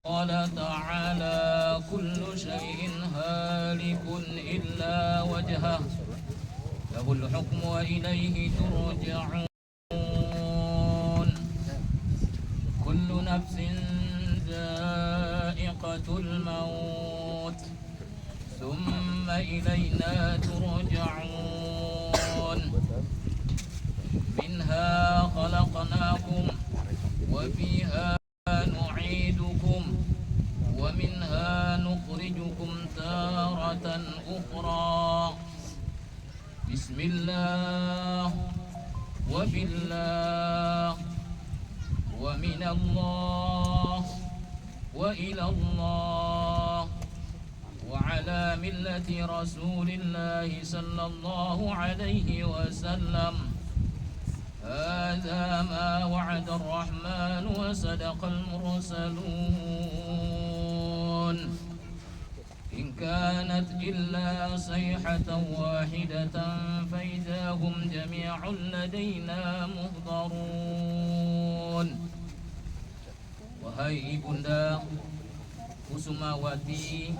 قال تعالى كل شيء هالك إلا وجهه له الحكم وإليه ترجعون كل نفس ذائقة الموت ثم إلينا ترجعون منها خلقناكم وفيها نعيدكم ومنها نخرجكم تارة أخرى بسم الله وبالله ومن الله وإلى الله وعلى ملة رسول الله صلى الله عليه وسلم هذا ما وعد الرحمن وصدق المرسلون إن كانت إلا صيحة واحدة فإذا هم جميع لدينا محضرون. Wahai Ibunda Kusumawati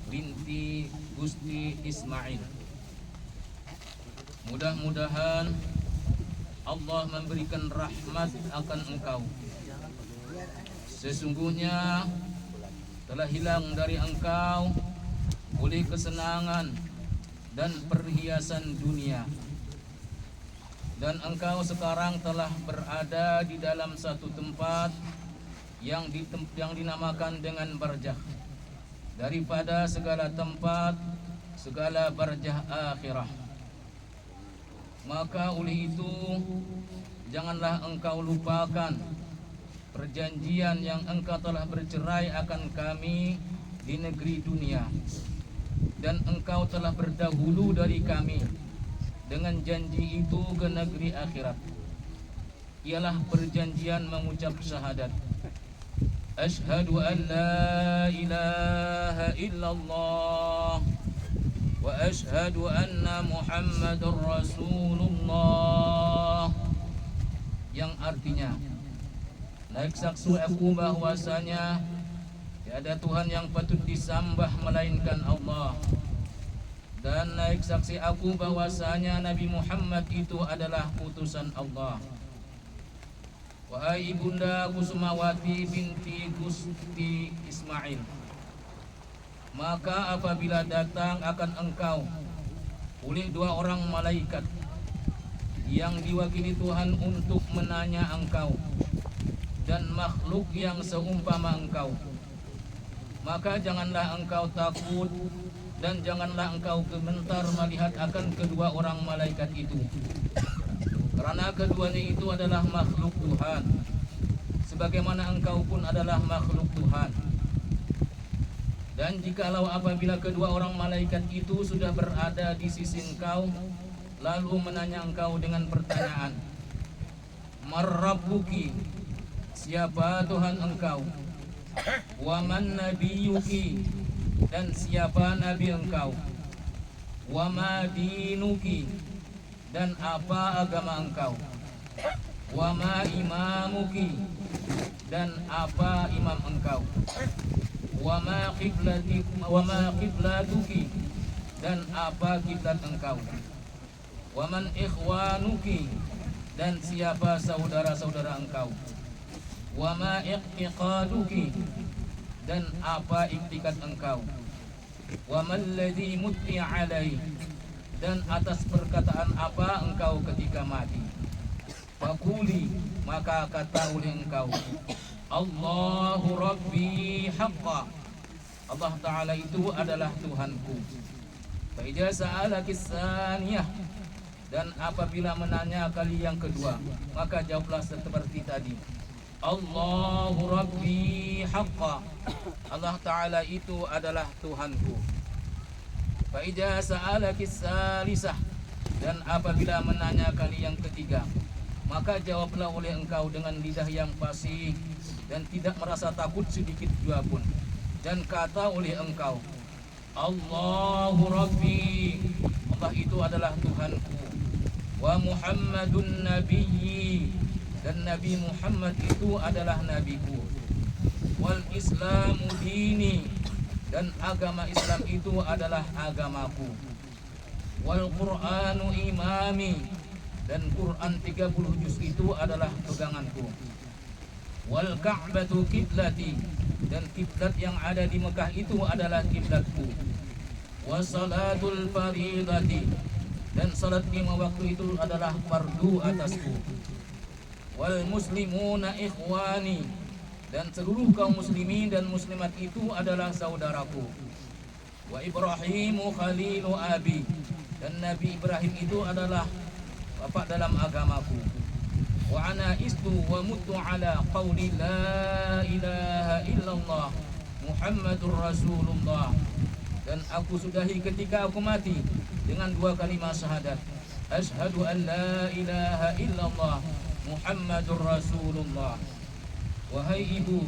binti Gusti Ismail, mudah-mudahan Allah memberikan rahmat akan engkau. Sesungguhnya telah hilang dari engkau oleh kesenangan dan perhiasan dunia, dan engkau sekarang telah berada di dalam satu tempat yang dinamakan dengan barjah daripada segala tempat, segala barjah akhirah. Maka oleh itu janganlah engkau lupakan perjanjian yang engkau telah bercerai akan kami di negeri dunia, dan engkau telah berdahulu dari kami dengan janji itu ke negeri akhirat, ialah perjanjian mengucap syahadat asyhadu an la ilaha illallah wa asyhadu anna Muhammadar Rasulullah, yang artinya naik saksi aku bahwasanya tiada Tuhan yang patut disembah melainkan Allah, dan naik saksi aku bahwasanya Nabi Muhammad itu adalah utusan Allah. Wahai Ibunda Kusumawati binti Gusti Ismail, maka apabila datang akan engkau oleh dua orang malaikat yang diwakili Tuhan untuk menanya engkau dan makhluk yang seumpama engkau, maka janganlah engkau takut dan janganlah engkau gemetar melihat akan kedua orang malaikat itu, karena keduanya itu adalah makhluk Tuhan, sebagaimana engkau pun adalah makhluk Tuhan. Dan jikalau apabila kedua orang malaikat itu sudah berada di sisi engkau, lalu menanya engkau dengan pertanyaan, Marrabbuki, siapa Tuhan engkau? Waman nabiyuki, dan siapa nabi engkau? Wama dinuki, dan apa agama engkau? Wama imamuki, dan apa imam engkau? Wama qiblatuki, dan apa kiblat engkau? Waman ikhwanuki, dan siapa saudara-saudara engkau? Wama iqtiqaduki, dan apa iktikat engkau? Wamal ladzi mutti alai, dan atas perkataan apa engkau ketika mati? Faquli, maka kata oleh engkau, Allahu Rabbi haqqa, Allah Ta'ala itu adalah Tuhanku. Fa idza sa'alaki tsaniyah, dan apabila menanya kali yang kedua, maka jawablah seperti tadi, Allahu Rabbi haqqa, Allah Ta'ala itu adalah Tuhanku. Fa idza sa'alaki tsalisah, dan apabila menanya kali yang ketiga, maka jawablah oleh engkau dengan lidah yang fasih dan tidak merasa takut sedikit jua pun, dan kata oleh engkau, Allahu Rabbi, Allah itu adalah Tuhanku. Wa Muhammadun Nabiyyi, dan Nabi Muhammad itu adalah nabiku. Wal Islamu dini, dan agama Islam itu adalah agamaku. Wal Qur'anu imami, dan Quran 30 juz itu adalah peganganku. Wal Ka'batu kiblati, dan kiblat yang ada di Mekah itu adalah kiblatku. Wasalatul faridati, dan salat 5 waktu itu adalah fardu atasku. Wal muslimuna ikhwani, dan seluruh kaum muslimin dan muslimat itu adalah saudaraku. Wa Ibrahimu khalilu abi, dan Nabi Ibrahim itu adalah bapak dalam agamaku. Wa ana istu wa mutu ala qawli la ilaha illallah Muhammadur Rasulullah, dan aku sudahi ketika aku mati dengan 2 kalimat syahadat, asyhadu an la ilaha illallah Muhammadur Rasulullah. Wahai ibu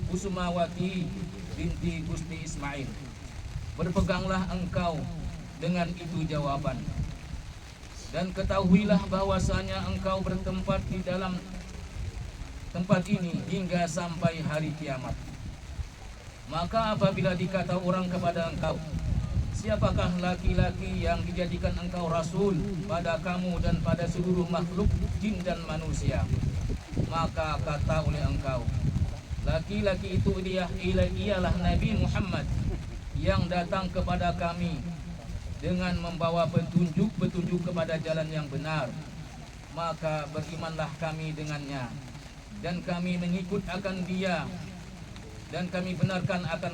Kusumawati binti Gusti Ismail, berpeganglah engkau dengan itu jawaban, dan ketahuilah bahwasanya engkau bertempat di dalam tempat ini hingga sampai hari kiamat. Maka apabila dikata orang kepada engkau, siapakah laki-laki yang dijadikan engkau rasul pada kamu dan pada seluruh makhluk jin dan manusia, maka kata oleh engkau, laki-laki itu ialah Nabi Muhammad yang datang kepada kami dengan membawa petunjuk kepada jalan yang benar. Maka berimanlah kami dengannya, dan kami mengikut akan dia, dan kami benarkan akan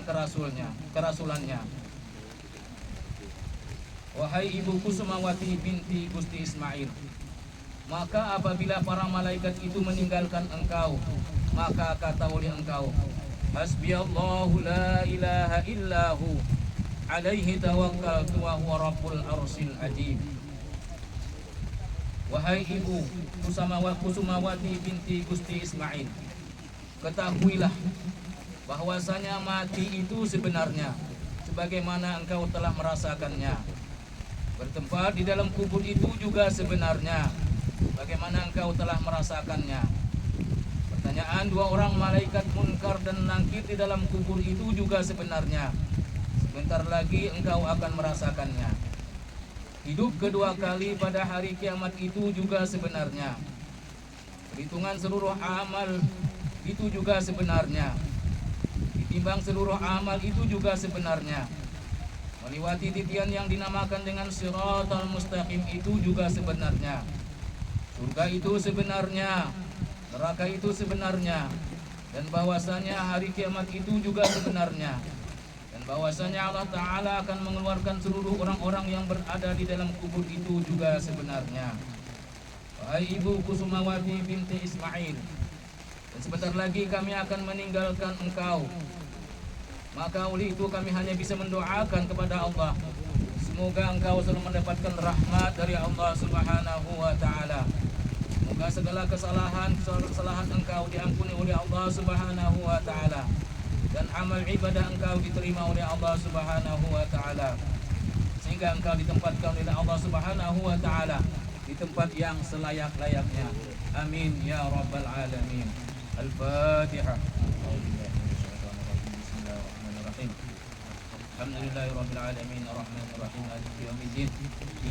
kerasulannya. Wahai ibu Kusumawati binti Gusti Ismail, maka apabila para malaikat itu meninggalkan engkau, maka kata oleh engkau, hasbiyallahu la ilaha illahu alaihi tawakkaltu wa huwa rabbul arsil ajib. Wahai ibu Kusumawati binti Gusti Ismail, ketahuilah bahwasanya mati itu sebenarnya sebagaimana engkau telah merasakannya. Bertempat di dalam kubur itu juga sebenarnya bagaimana engkau telah merasakannya. Pertanyaan 2 orang malaikat munkar dan nakir di dalam kubur itu juga sebenarnya sebentar lagi engkau akan merasakannya. Hidup kedua kali pada hari kiamat itu juga sebenarnya. Perhitungan seluruh amal itu juga sebenarnya. Ditimbang seluruh amal itu juga sebenarnya. Melewati titian yang dinamakan dengan Shiratal Mustaqim itu juga sebenarnya. Surga itu sebenarnya, neraka itu sebenarnya, dan bahwasanya hari kiamat itu juga sebenarnya, dan bahwasanya Allah Ta'ala akan mengeluarkan seluruh orang-orang yang berada di dalam kubur itu juga sebenarnya. Wahai ibu Kusumawati binti Ismail, dan sebentar lagi kami akan meninggalkan engkau. Maka oleh itu kami hanya bisa mendoakan kepada Allah, semoga engkau selalu mendapatkan rahmat dari Allah Subhanahu wa Ta'ala. Semoga segala kesalahan engkau diampuni oleh Allah Subhanahu wa Ta'ala, dan amal ibadah engkau diterima oleh Allah Subhanahu wa Ta'ala, sehingga engkau ditempatkan oleh Allah Subhanahu wa Ta'ala di tempat yang selayak-layaknya. Amin ya rabbal alamin. Al-Fatihah. Alhamdulillahi rabbil alamin, arrahmanir rahim, maliki yaumiddin.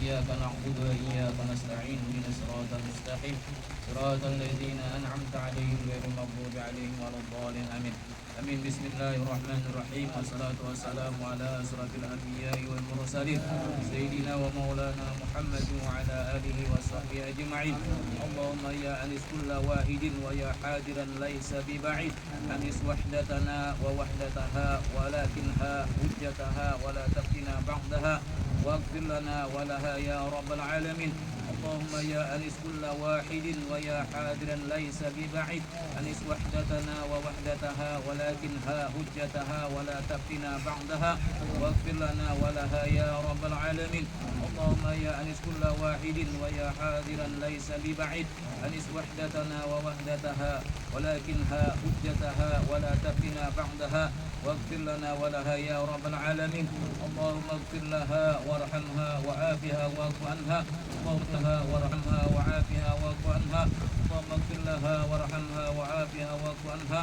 Iyyaka na'budu wa iyyaka nasta'in, ihdinas siratal mustaqim, siratal ladzina an'amta 'alaihim ghairil maghdubi 'alaihim waladdallin. Amin. Amin. Bismillahirrahmanirrahim. Wassalatu wassalamu ala asrafil anbiya'i wal mursalin, sayyidina wa maulana Muhammad wa ala alihi wa sahbihi ajma'in. Allahumma ya anis kulla wahidin wa ya hadiran laysa biba'id, anis wahdatana wa wahdataha walakinha hujjataha wa la taftina ba'daha waghfir lana wa laha ya rabbal alamin. Allahumma ya anis kulla wahidin wa ya hadiran laysa biba'id, anis wahdatana wa wahdataha walakinha hujjataha wa la taftina ba'daha waghfir lana wa laha ya rabbal alamin. Allahumma ya anis kulla wahidin wa ya hadiran laysa biba'id, anis wahdatana wa wahdataha walakinha hujjataha wa la taftina ba'daha waghfir lana wa laha ya rabbal alamin. Allahumma ighfir laha warhamha wa'afiha wa'fu anha, Allahumma warhamha wa'afiha wa'fu anha, Allahumma ighfir laha warhamha wa'afiha wa'fu anha.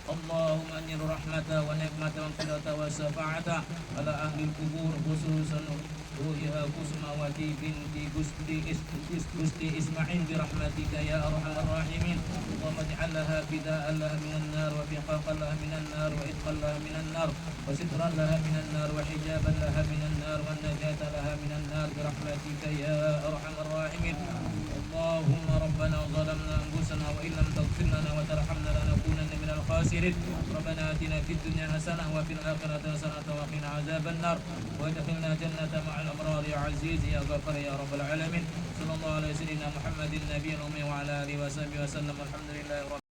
اللهم أنزل رحمة ونعمة وقدرة وشفاعة على أهل القبور خصوصا روحها كسماواتي بنت قسطي إسماعيل برحمتك يا أرحم الراحمين. اللهم اجعل لها فداء لها من النار وفقاقا لها من النار وإتقا لها من النار وسترا لها من النار وحجابا لها من النار والنجاة لها من النار برحمتك يا أرحم الراحمين. اللهم ربنا ظلمنا أنفسنا وإن لم تغفر لنا وترحمنا لنكونن من الخاسرين. ربنا آتنا في الدنيا حسنة وفي الآخرة حسنة وقنا عذاب النار وادخلنا جنة مع الأبرار يا عزيز يا غفار يا رب العالمين. صلى الله على سيدنا محمد النبي الأمي وعلى آله وصحبه وسلم. الحمد لله رب